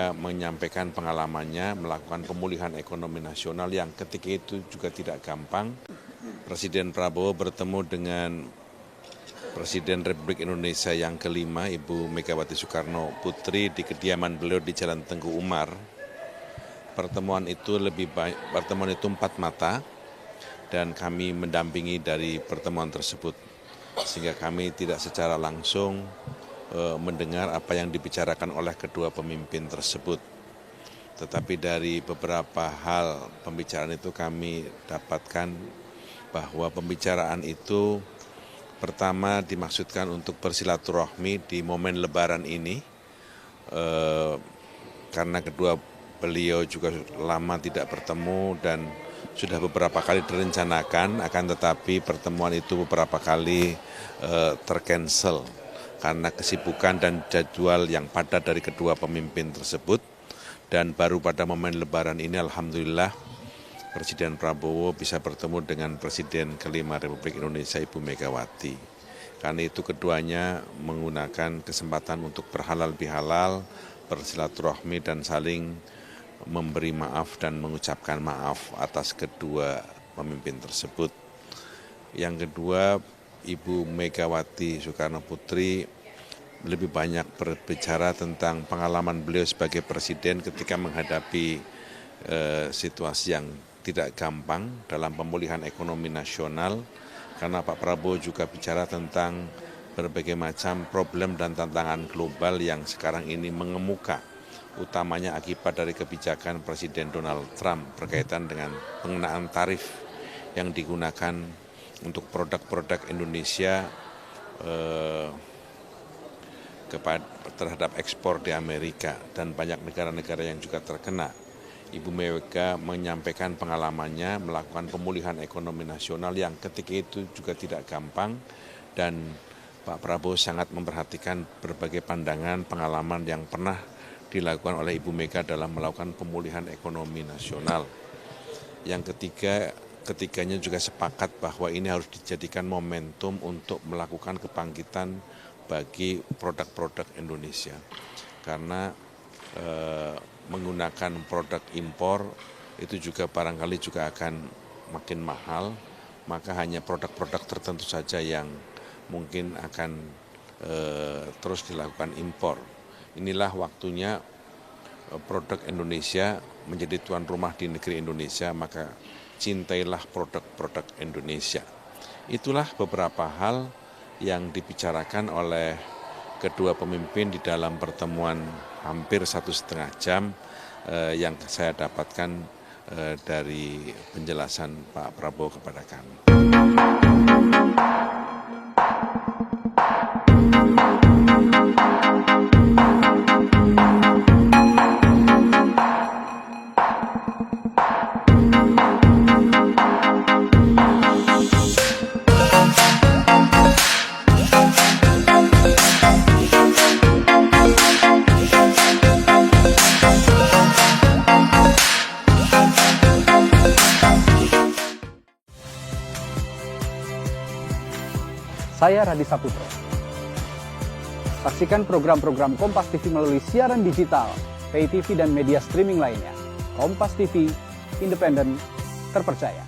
Mega menyampaikan pengalamannya melakukan pemulihan ekonomi nasional yang ketika itu juga tidak gampang. Presiden Prabowo bertemu dengan Presiden Republik Indonesia yang kelima, Ibu Megawati Soekarno Putri di kediaman beliau di Jalan Tengku Umar. Pertemuan itu 4 mata dan kami mendampingi dari pertemuan tersebut. Sehingga kami tidak secara langsung mendengar apa yang dibicarakan oleh kedua pemimpin tersebut. Tetapi dari beberapa hal pembicaraan itu kami dapatkan bahwa pembicaraan itu pertama dimaksudkan untuk bersilaturahmi di momen Lebaran ini, karena kedua beliau juga lama tidak bertemu dan sudah beberapa kali direncanakan, akan tetapi pertemuan itu beberapa kali tercancel karena kesibukan dan jadwal yang padat dari kedua pemimpin tersebut. Dan baru pada momen Lebaran ini alhamdulillah Presiden Prabowo bisa bertemu dengan Presiden kelima Republik Indonesia Ibu Megawati. Karena itu keduanya menggunakan kesempatan untuk berhalal bihalal, bersilaturahmi dan saling memberi maaf dan mengucapkan maaf atas kedua pemimpin tersebut. Yang kedua, Ibu Megawati Soekarno Putri lebih banyak berbicara tentang pengalaman beliau sebagai presiden ketika menghadapi situasi yang tidak gampang dalam pemulihan ekonomi nasional, karena Pak Prabowo juga bicara tentang berbagai macam problem dan tantangan global yang sekarang ini mengemuka, utamanya akibat dari kebijakan Presiden Donald Trump berkaitan dengan pengenaan tarif yang digunakan untuk produk-produk Indonesia terhadap ekspor di Amerika dan banyak negara-negara yang juga terkena. Ibu Mega menyampaikan pengalamannya melakukan pemulihan ekonomi nasional yang ketika itu juga tidak gampang, dan Pak Prabowo sangat memperhatikan berbagai pandangan pengalaman yang pernah dilakukan oleh Ibu Mega dalam melakukan pemulihan ekonomi nasional. Yang ketiga, ketiganya juga sepakat bahwa ini harus dijadikan momentum untuk melakukan kebangkitan bagi produk-produk Indonesia. Karena menggunakan produk impor itu juga barangkali juga akan makin mahal, maka hanya produk-produk tertentu saja yang mungkin akan terus dilakukan impor. Inilah waktunya produk Indonesia menjadi tuan rumah di negeri Indonesia, maka cintailah produk-produk Indonesia. Itulah beberapa hal yang dibicarakan oleh kedua pemimpin di dalam pertemuan hampir 1,5 jam yang saya dapatkan dari penjelasan Pak Prabowo kepada kami. Saya Radi Saputro. Saksikan program-program Kompas TV melalui siaran digital, pay TV dan media streaming lainnya. Kompas TV, independen, terpercaya.